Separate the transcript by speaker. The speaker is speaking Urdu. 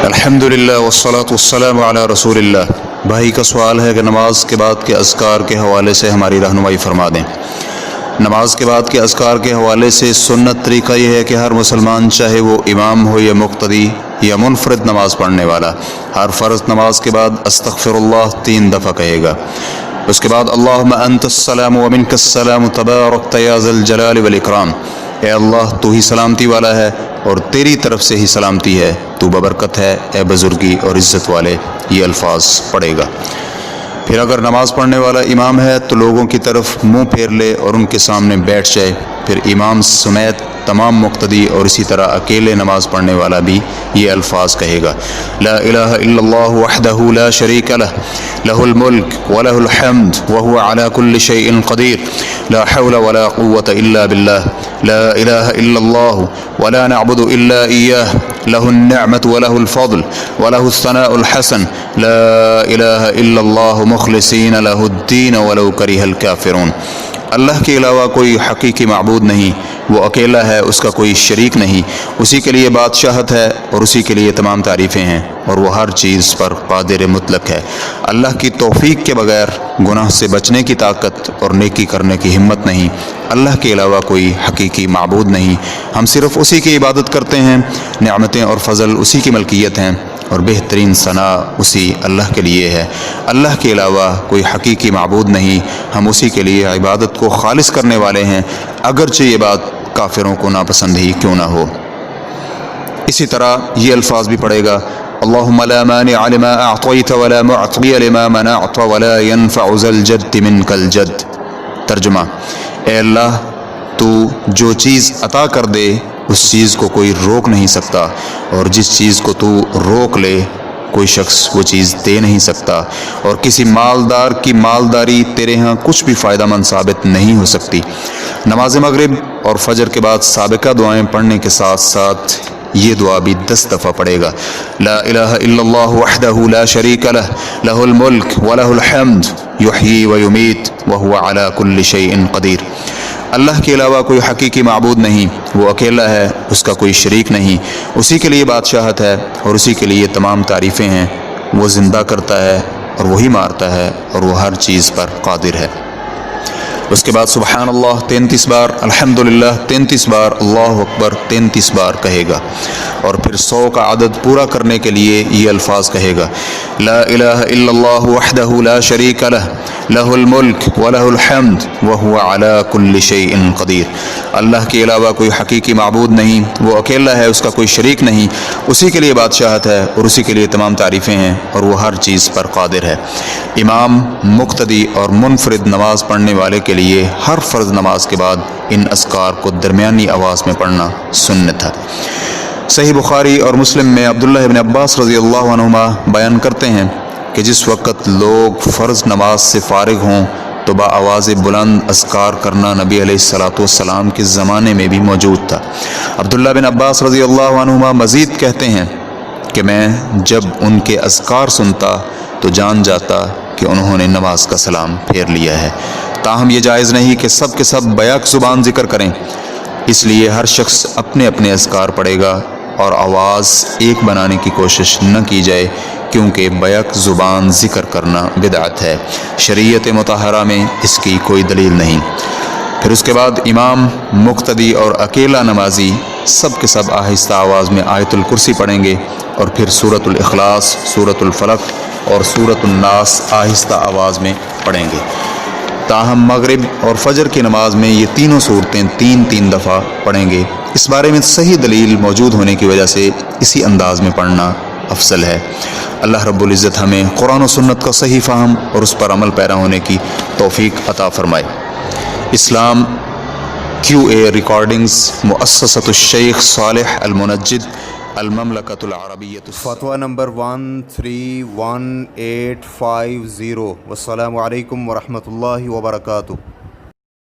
Speaker 1: الحمدللہ والصلاۃ والسلام علی رسول اللہ۔ بھائی کا سوال ہے کہ نماز کے بعد کے اذکار کے حوالے سے ہماری رہنمائی فرما دیں۔ نماز کے بعد کے اذکار کے حوالے سے سنت طریقہ یہ ہے کہ ہر مسلمان چاہے وہ امام ہو یا مقتدی یا منفرد نماز پڑھنے والا، ہر فرض نماز کے بعد استغفر اللہ 3 دفعہ کہے گا۔ اس کے بعد اللہم انت السلام ومنک السلام تبارکت یا ذا الجلال والاکرام، اے اللہ تو ہی سلامتی والا ہے اور تیری طرف سے ہی سلامتی ہے، تو ببرکت ہے، اے بزرگی اور عزت والے۔ یہ الفاظ پڑھے گا۔ پھر اگر نماز پڑھنے والا امام ہے تو لوگوں کی طرف منہ پھیر لے اور ان کے سامنے بیٹھ جائے۔ پھر امام سمیت تمام مقتدی اور اسی طرح اکیلے نماز پڑھنے والا بھی یہ الفاظ کہے گا۔ لا الہ الا اللہ وحدہ لا شریک لہ، لہ الملک ولہ الحمد وہو علی کل شیء قدیر، لا حول ولا قوة الا باللہ، لا الہ الا اللہ ولا نعبد الا ایاہ، لہ النعمة ولہ الفضل ولہ الثناء الحسن، لا الہ الا اللہ مخلصین لہ الدین ولو کرہ الکافرون۔ اللہ کے علاوہ کوئی حقیقی معبود نہیں، وہ اکیلا ہے، اس کا کوئی شریک نہیں، اسی کے لیے بادشاہت ہے اور اسی کے لیے تمام تعریفیں ہیں، اور وہ ہر چیز پر قادر مطلق ہے۔ اللہ کی توفیق کے بغیر گناہ سے بچنے کی طاقت اور نیکی کرنے کی ہمت نہیں۔ اللہ کے علاوہ کوئی حقیقی معبود نہیں، ہم صرف اسی کی عبادت کرتے ہیں، نعمتیں اور فضل اسی کی ملکیت ہیں اور بہترین ثناء اسی اللہ کے لیے ہے۔ اللہ کے علاوہ کوئی حقیقی معبود نہیں، ہم اسی کے لیے عبادت کو خالص کرنے والے ہیں، اگرچہ یہ بات کافروں کو ناپسند ہی کیوں نہ ہو۔ اسی طرح یہ الفاظ بھی پڑھے گا۔ اللہم لا مانع لما اعطیت ولا معطی لما منعت ولا ينفع ذا الجد منک الجد۔ ترجمہ: اے اللہ تو جو چیز عطا کر دے اس چیز کو کوئی روک نہیں سکتا، اور جس چیز کو تو روک لے کوئی شخص وہ چیز دے نہیں سکتا، اور کسی مالدار کی مالداری تیرے ہاں کچھ بھی فائدہ مند ثابت نہیں ہو سکتی۔ نماز مغرب اور فجر کے بعد سابقہ دعائیں پڑھنے کے ساتھ ساتھ یہ دعا بھی 10 دفعہ پڑھے گا۔ لا الہ الا اللہ وحدہ لا شریک لہ، لہ الملک ولہ الحمد یحیی ویمیت وہو علی کل شیء قدیر۔ اللہ کے علاوہ کوئی حقیقی معبود نہیں، وہ اکیلا ہے، اس کا کوئی شریک نہیں، اسی کے لیے بادشاہت ہے اور اسی کے لیے تمام تعریفیں ہیں۔ وہ زندہ کرتا ہے اور وہی مارتا ہے اور وہ ہر چیز پر قادر ہے۔ اس کے بعد سبحان اللہ 33 بار، الحمدللہ 33 بار، اللہ اکبر 33 بار کہے گا، اور پھر 100 کا عدد پورا کرنے کے لیے یہ الفاظ کہے گا۔ لا الہ الا اللہ وحدہ لا شریک لہ، لہ الملک ولہ الحمد وہو علی کل شیء قدیر۔ اللہ کے علاوہ کوئی حقیقی معبود نہیں، وہ اکیلا ہے، اس کا کوئی شریک نہیں، اسی کے لیے بادشاہت ہے اور اسی کے لیے تمام تعریفیں ہیں اور وہ ہر چیز پر قادر ہے۔ امام، مقتدی اور منفرد نماز پڑھنے والے کے لیے ہر فرض نماز کے بعد ان اذکار کو درمیانی آواز میں پڑھنا سنت ہے۔ صحیح بخاری اور مسلم میں عبداللہ ابن عباس رضی اللہ عنہما بیان کرتے ہیں کہ جس وقت لوگ فرض نماز سے فارغ ہوں تو بآواز بلند اذکار کرنا نبی علیہ الصلوۃ والسلام کے زمانے میں بھی موجود تھا۔ عبداللہ بن عباس رضی اللہ عنہما مزید کہتے ہیں کہ میں جب ان کے اذکار سنتا تو جان جاتا کہ انہوں نے نماز کا سلام پھیر لیا ہے۔ تاہم یہ جائز نہیں کہ سب کے سب بیک زبان ذکر کریں، اس لیے ہر شخص اپنے اپنے اذکار پڑھے گا اور آواز ایک بنانے کی کوشش نہ کی جائے، کیونکہ بیک زبان ذکر کرنا بدعت ہے، شریعت مطہرہ میں اس کی کوئی دلیل نہیں۔ پھر اس کے بعد امام، مقتدی اور اکیلا نمازی سب کے سب آہستہ آواز میں آیت الکرسی پڑھیں گے، اور پھر سورۃ الاخلاص، سورۃ الفلق اور سورۃ الناس آہستہ آواز میں پڑھیں گے۔ تاہم مغرب اور فجر کی نماز میں یہ تینوں صورتیں 3 دفعہ پڑھیں گے۔ اس بارے میں صحیح دلیل موجود ہونے کی وجہ سے اسی انداز میں پڑھنا افضل ہے۔ اللہ رب العزت ہمیں قرآن و سنت کا صحیح فہم اور اس پر عمل پیرا ہونے کی توفیق عطا فرمائے۔ اسلام QA ریکارڈنگز، مؤسسۃ الشیخ صالح المنجد، المملکۃ العربیۃ۔
Speaker 2: فتویٰ نمبر 131850۔ والسلام علیکم ورحمۃ اللہ وبرکاتہ۔